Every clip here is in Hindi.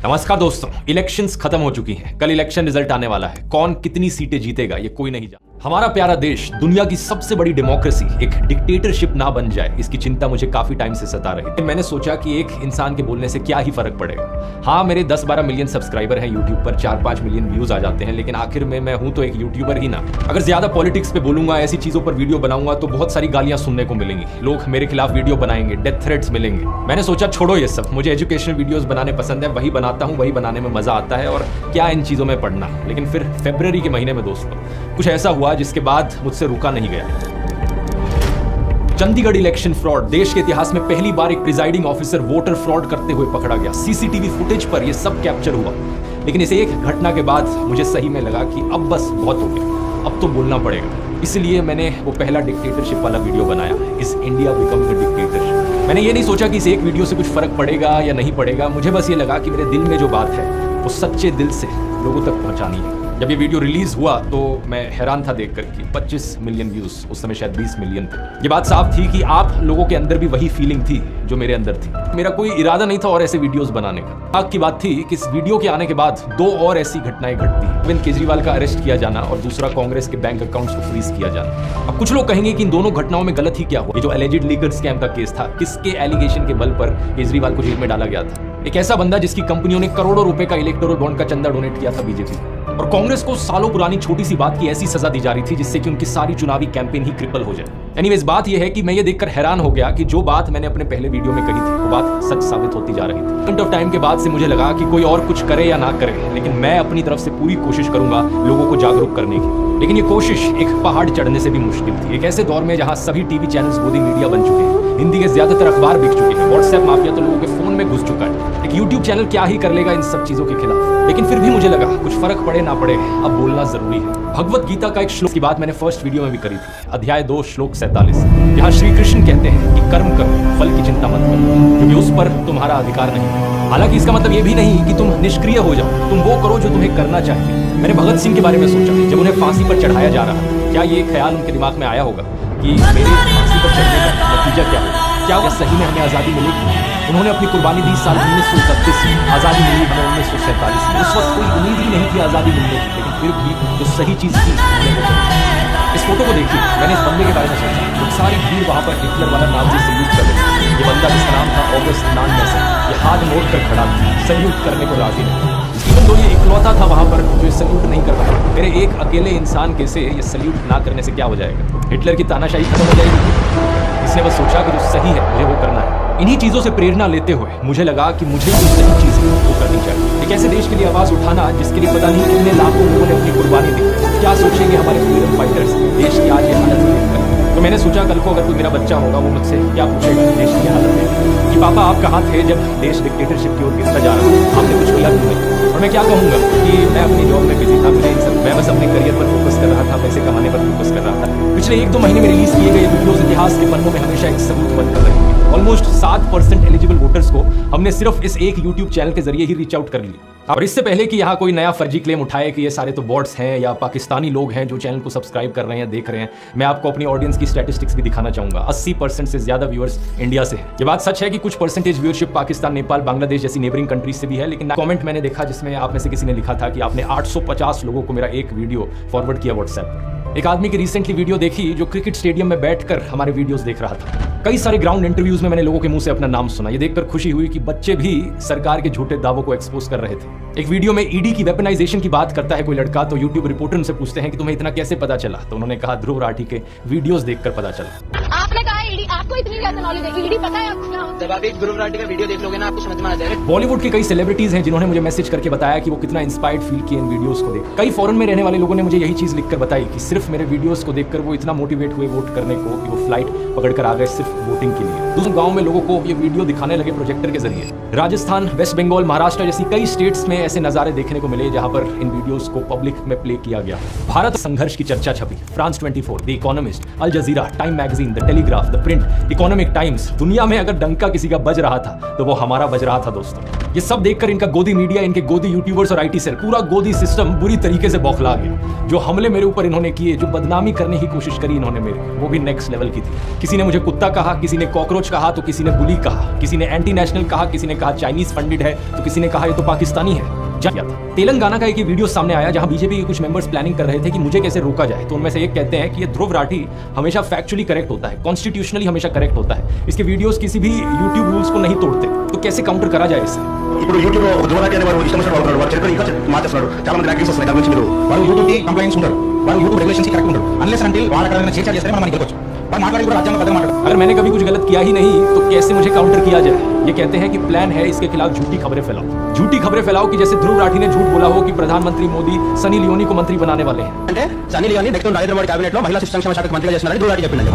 नमस्कार दोस्तों, इलेक्शंस खत्म हो चुकी हैं। कल इलेक्शन रिजल्ट आने वाला है। कौन कितनी सीटें जीतेगा ये कोई नहीं जानता। हमारा प्यारा देश दुनिया की सबसे बड़ी डेमोक्रेसी एक डिक्टेटरशिप ना बन जाए, इसकी चिंता मुझे काफी टाइम से सता रही थी। मैंने सोचा कि एक इंसान के बोलने से क्या ही फर्क पड़ेगा। हाँ, मेरे 10-12 मिलियन सब्सक्राइबर हैं यूट्यूब पर, 4-5 मिलियन व्यूज आ जाते हैं, लेकिन आखिर में मैं हूं तो एक यूट्यूबर ही ना। अगर ज्यादा पॉलिटिक्स पे बोलूंगा, ऐसी चीजों पर वीडियो बनाऊंगा तो बहुत सारी गालियां सुनने को मिलेंगी। लोग मेरे खिलाफ वीडियो बनाएंगे, डेथ थ्रेट्स मिलेंगे। मैंने सोचा छोड़ो ये सब, मुझे एजुकेशनल वीडियोस बनाने पसंद है, वही बनाता हूं, वही बनाने में मजा आता है, और क्या इन चीजों में पढ़ना। लेकिन फिर फरवरी के महीने में दोस्तों कुछ ऐसा हुआ जिसके बाद मुझसे रुका नहीं गया। चंडीगढ़ इलेक्शन फ्रॉड, देश के इतिहास में पहली बार एक प्रिजाइडिंग ऑफिसर वोटर फ्रॉड करते हुए पकड़ा गया। सीसीटीवी फुटेज पर यह सब कैप्चर हुआ। लेकिन इस एक घटना के बाद मुझे सही में लगा कि अब बस बहुत हो गया, अब तो बोलना पड़ेगा। इसलिए मैंने वो पहला डिक्टेटरशिप वाला वीडियो बनाया, इस इंडिया बिकमिंग अ डिक्टेटरशिप। मैंने ये नहीं सोचा कि इस एक वीडियो से कुछ फर्क पड़ेगा या नहीं पड़ेगा। मुझे बस ये लगा कि मेरे दिल में जो बात है वो सच्चे दिल से लोगों तक पहुंचानी है। जब ये वीडियो रिलीज हुआ तो मैं हैरान था देखकर कि 25 मिलियन व्यूज, उस समय शायद 20 मिलियन थे। ये बात साफ थी कि आप लोगों के अंदर भी वही फीलिंग थी जो मेरे अंदर थी। मेरा कोई इरादा नहीं था और ऐसे वीडियोस बनाने का। आग की बात थी कि इस वीडियो के आने के बाद 2 और ऐसी घटनाएं घटती। अरविंद केजरीवाल का अरेस्ट किया जाना और दूसरा कांग्रेस के बैंक अकाउंट्स को फ्रीज किया जाना। अब कुछ लोग कहेंगे कि इन दोनों घटनाओं में गलत ही क्या हुआ। ये जो एलिजिड लीगर स्कैम का केस था, किसके एलिगेशन के बल पर केजरीवाल को जेल में डाला गया था? एक ऐसा बंदा जिसकी कंपनियों ने करोड़ों रुपए का इलेक्टोरल बॉन्ड का चंदा डोनेट किया था बीजेपी। और कांग्रेस को सालों पुरानी छोटी सी बात की ऐसी सजा दी जा रही थी जिससे कि उनकी सारी चुनावी कैंपेन ही क्रिपल हो जाए। एनीवेज, बात यह है कि मैं ये देखकर हैरान हो गया कि जो बात मैंने अपने पहले वीडियो में कही थी वो बात सच साबित होती जा रही थी। पॉइंट ऑफ टाइम के बाद से मुझे लगा कि कोई और कुछ करे या ना करे, लेकिन मैं अपनी तरफ से पूरी कोशिश करूंगा लोगों को जागरूक करने की। लेकिन ये कोशिश एक पहाड़ चढ़ने से भी मुश्किल थी। एक ऐसे दौर में जहां सभी टीवी चैनल्स गोदी मीडिया बन चुके हैं, हिंदी के ज्यादातर अखबार बिक चुके हैं, व्हाट्सएप माफिया तो लोगों के फोन में घुस चुका है। एक यूट्यूब चैनल क्या ही कर लेगा इन सब चीजों के खिलाफ। लेकिन फिर भी मुझे लगा कुछ फर्क पड़े ना पड़े, अब बोलना जरूरी है। भगवत गीता का एक श्लोक की बात मैंने फर्स्ट वीडियो में भी करी थी, अध्याय 2 श्लोक 47, जहाँ श्री कृष्ण कहते हैं कि कर्म करो, फल की चिंता मत करो, क्योंकि उस पर तुम्हारा अधिकार नहीं है। हालांकि इसका मतलब ये भी नहीं कि तुम निष्क्रिय हो जाओ, तुम वो करो जो तुम्हें करना चाहिए। मैंने भगत सिंह के बारे में सोचा जब उन्हें फांसी पर चढ़ाया जा रहा था। क्या ये ख्याल उनके दिमाग में आया होगा कि मेरे फांसी पर चढ़ने का नतीजा क्या होगा? क्या वो सही में हमें आज़ादी मिलेगी? उन्होंने अपनी कुर्बानी दी साल 1931 में, आज़ादी मिली हमें 1947 में। उस वक्त कोई उम्मीद ही नहीं थी आज़ादी मिलने की, लेकिन फिर भी जो सही चीज़ थी इस फोटो को देखिए। मैंने इस बंदे के बारे में सोचा, तो सारी भीड़ वहाँ पर हिटलर वाला नाजी सल्यूट कर रही थी। ये बंदा जिसका नाम था ऑगस्ट नानमेसे, ये हाथ मोड़ कर खड़ा था, सल्यूट करने को राजी नहीं। इवन तो ये इकलौता था वहां पर जो सल्यूट नहीं कर रहा। मेरे एक अकेले इंसान के से ये सल्यूट ना करने से क्या हो जाएगा? हिटलर की तानाशाही खत्म हो जाएगी? इसने बस सोचा कि जो सही है मुझे वो करना है। इन्हीं चीजों से प्रेरणा लेते हुए मुझे लगा कि मुझे जो सही चीज है वो करनी चाहिए। एक ऐसे देश के लिए आवाज उठाना जिसके लिए पता नहीं कितने लाखों लोगों ने अपनी कुर्बानी दी। क्या सोचेंगे हमारे फ्रीडम फाइटर्स देश की आज ये हालत देखकर? तो मैंने सोचा कल को अगर कोई मेरा बच्चा होगा वो मुझसे क्या पूछेगा देश की हालत में कि पापा आप कहाँ थे जब देश डिक्टेटरशिप की ओर गिरता जा रहा था, आपने कुछ किया क्यों नहीं? और मैं क्या कहूँगा कि मैं अपनी जॉब में बिजी था, मैं बस अपने करियर पर फोकस कर रहा था, पैसे कमाने पर फोकस कर रहा था। पिछले 1-2 महीने में रिलीज किए गए वीडियोस इतिहास के पन्नों में हमेशा एक सबूत बनकर रहेंगे। ऑलमोस्ट 7% एलिजिबल वोटर्स को हमने सिर्फ इस एक यूट्यूब चैनल के जरिए ही रीच आउट कर लिया। और इससे पहले कि यहाँ कोई नया फर्जी क्लेम उठाए कि ये सारे तो बॉट्स हैं या पाकिस्तानी लोग हैं जो चैनल को सब्सक्राइब कर रहे हैं, देख रहे हैं, मैं आपको अपनी ऑडियंस की स्टैटिस्टिक्स भी दिखाना चाहूंगा। 80% से ज्यादा व्यूअर्स इंडिया से है। ये बात सच है कि कुछ परसेंटेज व्यूअरशिप पाकिस्तान, नेपाल, बांग्लादेश जैसी नेबरिंग कंट्रीज से भी है। लेकिन कमेंट मैंने देखा जिसमें आप में से किसी ने लिखा था कि आपने 850 लोगों को मेरा एक वीडियो फॉरवर्ड किया व्हाट्सएप पर। एक आदमी की रिसेंटली वीडियो देखी जो क्रिकेट स्टेडियम में बैठकर हमारे वीडियोस देख रहा था। कई सारे ग्राउंड इंटरव्यूज में मैंने लोगों के मुंह से अपना नाम सुना। ये देखकर खुशी हुई कि बच्चे भी सरकार के झूठे दावों को एक्सपोज कर रहे थे। एक वीडियो में ईडी की वेपनाइजेशन की बात करता है कोई लड़का, तो यूट्यूब रिपोर्टर उनसे पूछते हैं कि तुम्हें इतना कैसे पता चला? तो उन्होंने कहा ध्रुव राठी के वीडियोस देखकर पता चला। आपने कहा ईडी, आपको इतनी ज्यादा नॉलेज है, ईडी पता है आपको? जब आप एक ध्रुव राठी का वीडियो देख लोगे ना आपको समझ में आ जाएगा। बॉलीवुड के कई सेलिब्रिटीज हैं जिन्होंने मुझे मैसेज करके बताया कि वो कितना इंस्पायर्ड फील किए इन वीडियोस को देख। कई फॉरेन में रहने वाले लोगों ने मुझे यही चीज लिखकर बताई कि सिर्फ मेरे वीडियोस को देखकर वो इतना मोटिवेट हुए वोट करने को कि वो फ्लाइट पकड़कर आ गए सिर्फ वोटिंग के लिए। दूसरे गांव में लोगों को ये वीडियो दिखाने लगे प्रोजेक्टर के जरिए। राजस्थान, वेस्ट बंगाल, महाराष्ट्र जैसी कई स्टेट्स में ऐसे नजारे देखने को मिले जहां पर इन वीडियोस को पब्लिक में प्ले किया गया। भारत संघर्ष की चर्चा छपी। France 24, the Economist, Al Jazeera, Time magazine, the Telegraph, the Print, Economic Times, दुनिया में अगर डंका किसी का बज रहा था तो वो हमारा बज रहा था दोस्तों। ये सब देखकर इनका गोदी मीडिया, इनके गोदी यूट्यूबर्स और आईटी सेल, पूरा गोदी सिस्टम बुरी तरीके से बौखला गया। जो हमले मेरे ऊपर इन्होंने किए, जो बदनामी करने की कोशिश करी इन्होंने मेरी, वो भी नेक्स्ट लेवल की थी। किसी ने मुझे कुत्ता कहा, किसी ने कॉकरोच कहा, तो किसी ने बुली कहा, किसी ने एंटी नेशनल कहा, किसी ने कहा चाइनीज फंडेड है, तो किसी ने कहा ये तो पाकिस्तानी है। किया था तेलंगाना का एक वीडियो सामने आया जहां बीजेपी के कुछ मेंबर्स प्लानिंग कर रहे थे कि मुझे कैसे रोका जाए। तो उनमें से एक कहते हैं कि ये ध्रुव राठी हमेशा फैक्चुअली करेक्ट होता है, कॉन्स्टिट्यूशनली हमेशा करेक्ट होता है, इसके वीडियोस किसी भी यूट्यूब रूल्स को नहीं तोड़ते। तो कैसे काउंटर करा जाए इसे? ఇప్పుడు యూట్యూబ్ లో ధ్రువ రాఠీ అనే వారు ఇష్టం వచ్చినట్టు వాడుతున్నారు. వారు చరిత్ర ఇంకా మార్చేస్తున్నారు. చాలా మంది యాక్టివిస్ట్ వస్తున్నాయి దాని గురించి. మీరు వారు యూట్యూబ్ కి కంప్లైంట్స్ ఉంటారు, వారు యూట్యూబ్ రెగ్యులేషన్స్ కి కరెక్ట్ ఉంటారు. అన్లెస్ అంటిల్ వాళ్ళ అక్కడ చేర్చాలి చేస్తే మనం మనకి గెలవచ్చు. पर माట్లాడి కూడా రాజ్యాంగ బద్దగా మాట్లాడు. अगर मैंने कभी कुछ गलत किया ही नहीं तो कैसे मुझे काउंटर किया जाए? ये कहते हैं कि प्लान है इसके खिलाफ झूठी खबरें फैलाओ, झूठी खबरें फैलाओ कि जैसे ध्रुव राठी ने झूठ बोला हो कि प्रधानमंत्री मोदी सनी लियोनी को मंत्री बनाने वाले हैं। అంటే సన్నీ లియోని నెక్స్ట్ నరేంద్ర మోడీ కేబినెట్ లో మహిళా శిశు సంక్షేమ శాఖకు మంత్రిగా చేస్తున్నారని ధ్రువ రాఠీ చెప్పిందండి.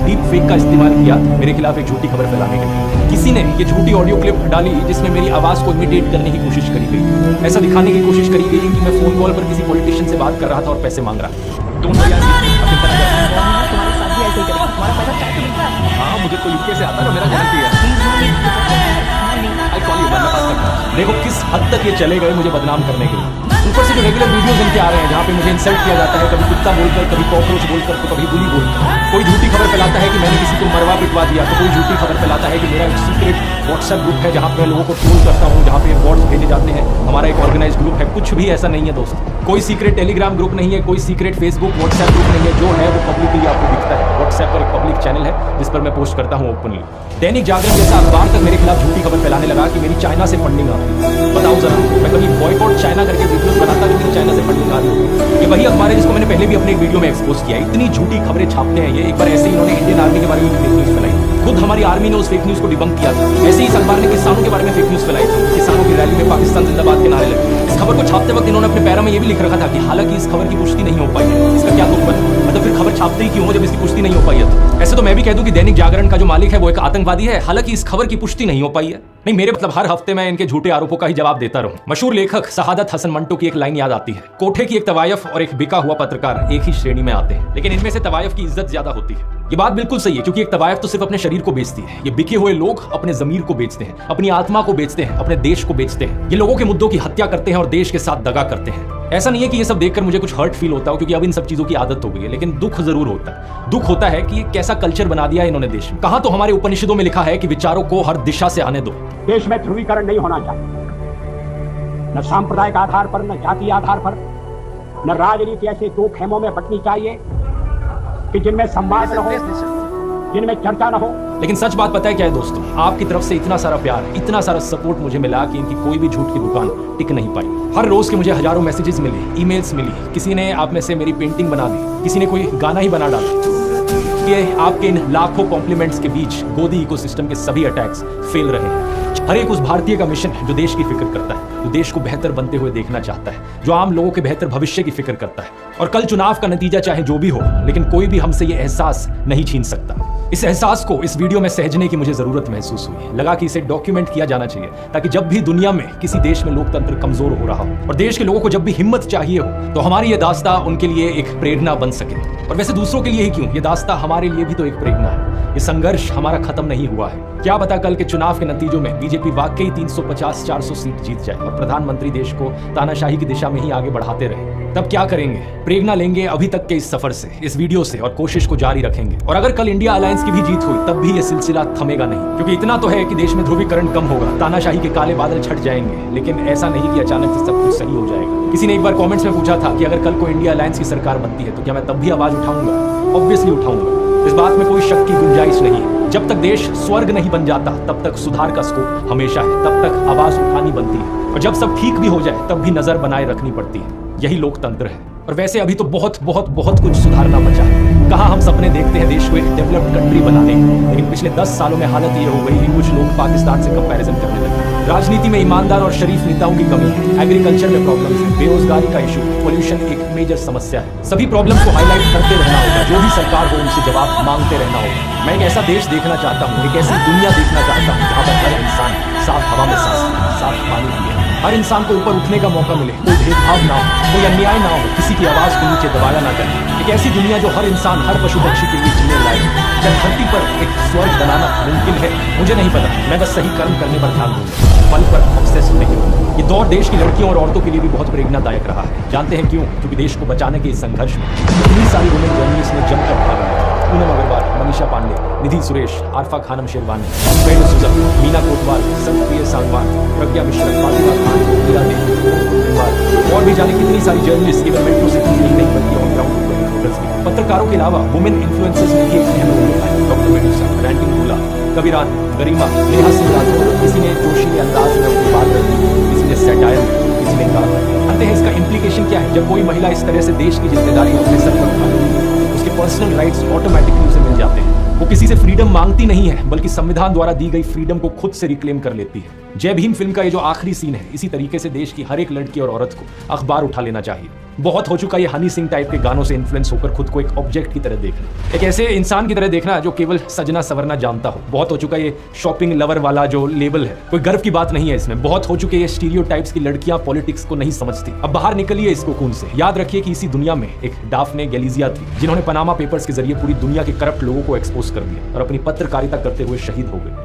डीप फेक का इस्तेमाल किया मेरे खिलाफ एक झूठी खबर फैलाने के लिए। किसी ने ये झूठी ऑडियो क्लिप डाली जिसमें मेरी आवाज को इमिटेट करने की कोशिश करी गई, ऐसा दिखाने की कोशिश करी गई कि मैं फोन कॉल पर किसी पॉलिटिशियन से बात कर रहा था और पैसे मांग रहा था। हाँ, मुझे तो यूके से आता है, मेरा जानती है। देखो किस हद तक ये चले गए मुझे बदनाम करने के लिए। ऊपर से जो रेगुलर वीडियोस इनके आ रहे हैं जहाँ पे मुझे इंसल्ट किया जाता है, कभी कुत्ता बोलकर, कभी कॉकरोच बोलकर, तो कभी बुली बोलकर। कोई झूठी खबर फैलाता है कि मैंने किसी को मरवा पिटवा दिया, तो कोई झूठी खबर फैलाता है कि मेरा एक सीक्रेट व्हाट्सएप ग्रुप है जहाँ पे लोगों को ट्रोल करता हूँ, जहाँ पे बॉट्स भेजे जाते हैं। हमारा एक ऑर्गेनाइज ग्रुप है। कुछ भी ऐसा नहीं है दोस्त, कोई सीक्रेट टेलीग्राम ग्रुप नहीं है, कोई सीक्रेट फेसबुक व्हाट्सएप ग्रुप नहीं है। जो है वो पब्लिकली आपको दिखता है। व्हाट्सएप पर एक पब्लिक चैनल है जिस पर मैं पोस्ट करता हूँ ओपनली। दैनिक जागरण जैसा अखबार तक मेरे खिलाफ झूठी खबर फैलाने लगा कि मेरी चाइना से फंडिंग आती है। बताओ जरा, मैं कभी बॉयकॉट चाइना करके वीडियोस बनाता कि मेरी चाइना से फंडिंग आ रही है? ये वही अखबार है जिसको मैंने पहले भी अपने एक वीडियो में एक्सपोज किया। इतनी झूठी खबरें छापते हैं ये। एक बार ऐसे ही इन्होंने इंडियन आर्मी के बारे में फेक न्यूज फैलाई, खुद हमारी आर्मी ने उस फेक न्यूज को डिबंक किया था। ऐसे ही इस अखबार ने किसानों के बारे में फेक न्यूज फैलाई थी, किसानों की रैली में पाकिस्तान जिंदाबाद के नारे लगे। इस खबर को छापते वक्त इन्होंने अपने पैरा में ये भी लिख रखा था कि हालांकि इस खबर की पुष्टि नहीं हो पाई है। इसका क्या तुक बना? मतलब फिर खबर छापते ही क्यों हो जब इसकी पुष्टि नहीं हो पाई है? ऐसे तो मैं भी कह दूं कि दैनिक जागरण का जो मालिक है वो एक आतंकवादी है, हालांकि इस खबर की पुष्टि नहीं हो पाई है। नहीं, मेरे मतलब हर हफ्ते मैं इनके झूठे आरोपों का ही जवाब देता रहूं। मशहूर लेखक शहादत हसन मंटो की एक लाइन याद आती है, कोठे की एक तवायफ और एक बिका हुआ पत्रकार एक ही श्रेणी में आते हैं, लेकिन इनमें से तवायफ की इज्जत ज्यादा होती है। ये बात बिल्कुल सही है, क्योंकि एक तवायफ तो सिर्फ अपने शरीर को बेचती है, ये बिके हुए लोग अपने जमीर को बेचते हैं, अपनी आत्मा को बेचते हैं, अपने देश को बेचते हैं। ये लोगों के मुद्दों की हत्या करते हैं और देश के साथ दगा करते हैं। ऐसा नहीं है कि ये सब देखकर मुझे कुछ हर्ट फील होता हो, क्योंकि अब इन सब चीजों की आदत हो गई है, लेकिन दुख जरूर होता है। दुख होता है कि ये कैसा कल्चर बना दिया है इन्होंने देश में। कहां तो हमारे उपनिषदों में लिखा है कि विचारों को हर दिशा से आने दो। देश में ध्रुवीकरण नहीं होना चाहिए, न सांप्रदायिक आधार पर, न जातीय आधार पर, न राजनीति ऐसे दो खेमों में बंटनी चाहिए कि जिनमें संवाद न हो, जिनमें चर्चा न हो। लेकिन सच बात पता है क्या है दोस्तों? आपकी तरफ से इतना सारा प्यार, इतना सारा सपोर्ट मुझे मिला कि इनकी कोई भी झूठ की दुकान टिक नहीं पाई। हर रोज के मुझे हजारों मैसेजेस मिले, ईमेल्स मिली, किसी ने आप में से मेरी पेंटिंग बना दी, किसी ने कोई गाना ही बना डाला। ये आपके इन लाखों कॉम्प्लीमेंट्स के बीच गोदी इकोसिस्टम के सभी अटैक्स फेल रहे हैं। हर एक उस भारतीय का मिशन है जो देश की फिक्र करता है, जो देश को बेहतर बनते हुए देखना चाहता है, जो आम लोगों के बेहतर भविष्य की फिक्र करता है। और कल चुनाव का नतीजा चाहे जो भी हो, लेकिन कोई भी हमसे ये एहसास नहीं छीन सकता। इस एहसास को इस वीडियो में सहजने की मुझे जरूरत महसूस हुई। लगा कि इसे डॉक्यूमेंट किया जाना चाहिए, ताकि जब भी दुनिया में किसी देश में लोकतंत्र कमजोर हो रहा हो और देश के लोगों को जब भी हिम्मत चाहिए हो, तो हमारी ये दास्ता उनके लिए एक प्रेरणा बन सके। और वैसे दूसरों के लिए ही क्यों, ये दास्ता हमारे लिए भी तो एक प्रेरणा है। ये संघर्ष हमारा खत्म नहीं हुआ है। क्या पता कल के चुनाव के नतीजों में बीजेपी वाकई 350-400 सीट जीत जाए और प्रधानमंत्री देश को तानाशाही की दिशा में ही आगे बढ़ाते रहे। तब क्या करेंगे? प्रेरणा लेंगे अभी तक के इस सफर से, इस वीडियो से, और कोशिश को जारी रखेंगे। और अगर कल इंडिया अलायंस की भी जीत हुई तब भी ये सिलसिला थमेगा नहीं, क्योंकि इतना तो है कि देश में ध्रुवीकरण कम होगा, तानाशाही के काले बादल छट जाएंगे, लेकिन ऐसा नहीं कि अचानक से सब कुछ सही हो जाएगा। किसी ने एक बार कमेंट्स में पूछा था कि अगर कल को इंडिया अलायंस की सरकार बनती है तो क्या मैं तब भी आवाज उठाऊंगा? ऑब्वियसली उठाऊंगा। इस बात में कोई शक की गुंजाइश नहीं है। जब तक देश स्वर्ग नहीं बन जाता तब तक सुधार का स्कोप हमेशा है, तब तक आवाज उठानी बनती है, और जब सब ठीक भी हो जाए तब भी नजर बनाए रखनी पड़ती है। यही लोकतंत्र है। और वैसे अभी तो बहुत बहुत बहुत कुछ सुधारना बचा है। कहाँ हम सपने देखते हैं देश को एक डेवलप्ड कंट्री बनाने की, लेकिन पिछले 10 सालों में हालत ये हो गई कि कुछ लोग पाकिस्तान से कंपैरिजन करने लगे। राजनीति में ईमानदार और शरीफ नेताओं की कमी है, एग्रीकल्चर में प्रॉब्लम्स है, बेरोजगारी का इशू, पोल्यूशन एक मेजर समस्या है। सभी प्रॉब्लम्स को हाईलाइट करते रहना होगा, जो भी सरकार हो उनसे जवाब मांगते रहना होगा। मैं एक ऐसा देश देखना चाहता हूँ, एक ऐसी दुनिया देखना चाहता हूँ जहाँ पर हर इंसान साफ हवा में सांस, साफ पानी पिए, हर इंसान को ऊपर उठने का मौका मिले, कोई भेदभाव ना हो, कोई अन्याय ना हो, किसी की आवाज को नीचे दबाया ना जाए। एक ऐसी दुनिया जो हर इंसान, हर पशु पक्षी के लिए जीने लायक। क्या धरती पर एक स्वर्ग बनाना मुमकिन है? मुझे नहीं पता, मैं बस सही कर्म करने पर ध्यान दूंगा, फल पर ऑब्सेस नहीं होगा। ये दौर देश की लड़कियों और औरतों के लिए भी बहुत प्रेरणादायक रहा है। जानते हैं क्यों? क्योंकि देश को बचाने के इस संघर्ष में इतनी सारी वुमेन जर्नलिस्ट ने जमकर भाग लिया। पूनम अग्रवाल, मनीषा पांडे, निधि सुरेश, आरफा खानम शेरवानी, वेणु सुजन, मीना कोतवाल, सतप्रिय सांगवान, प्रज्ञा मिश्रा, फातिमा खान, मीरा देवी और भी जाने कितनी सारी जर्नलिस्ट केवल मेट्रो सिटी में ही नहीं बल्कि ऑन ग्राउंड रिपोर्टर्स भी। पत्रकारों के अलावा वुमेन इन्फ्लुएंसर्स ने भी एक अहम रोल निभाया। डॉक्टर मेडुसा, रैंटिंग दूल्हा, कबीरान, गरिमा, नेहा सिंह राठौर, किसी ने जोशीले अंदाज में अपनी बात रखी, किसी ने सैटायर, किसी ने कहा। जानते हैं इसका इम्प्लीकेशन क्या है? जब कोई महिला इस तरह से देश की जिम्मेदारी अपने सर पर उठा लेती है, उसके पर्सनल राइट्स ऑटोमेटिकली उसे मिल जाते हैं। वो किसी से फ्रीडम मांगती नहीं है, बल्कि संविधान द्वारा दी गई फ्रीडम को खुद से रिक्लेम कर लेती है। जय भीम फिल्म का ये जो आखिरी सीन है, इसी तरीके से देश की हर एक लड़की और औरत को अखबार उठा लेना चाहिए। बहुत हो चुका ये हनी सिंह टाइप के गानों से इन्फ्लुएंस होकर खुद को एक ऑब्जेक्ट की तरह देखना, एक ऐसे इंसान की तरह देखना जो केवल सजना सवरना जानता हो। बहुत हो चुका ये शॉपिंग लवर वाला जो लेबल है, कोई गर्व की बात नहीं है इसमें। बहुत हो चुके ये स्टीरियोटाइप्स की लड़कियां पॉलिटिक्स को नहीं समझती। अब बाहर निकलिए इस कोकून से। याद रखिए कि इसी दुनिया में एक डाफने गैलिजिया थी, जिन्होंने पनामा पेपर्स के जरिए पूरी दुनिया के करप्ट लोगों को एक्सपोज कर दिया और अपनी पत्रकारिता करते हुए शहीद हो गए।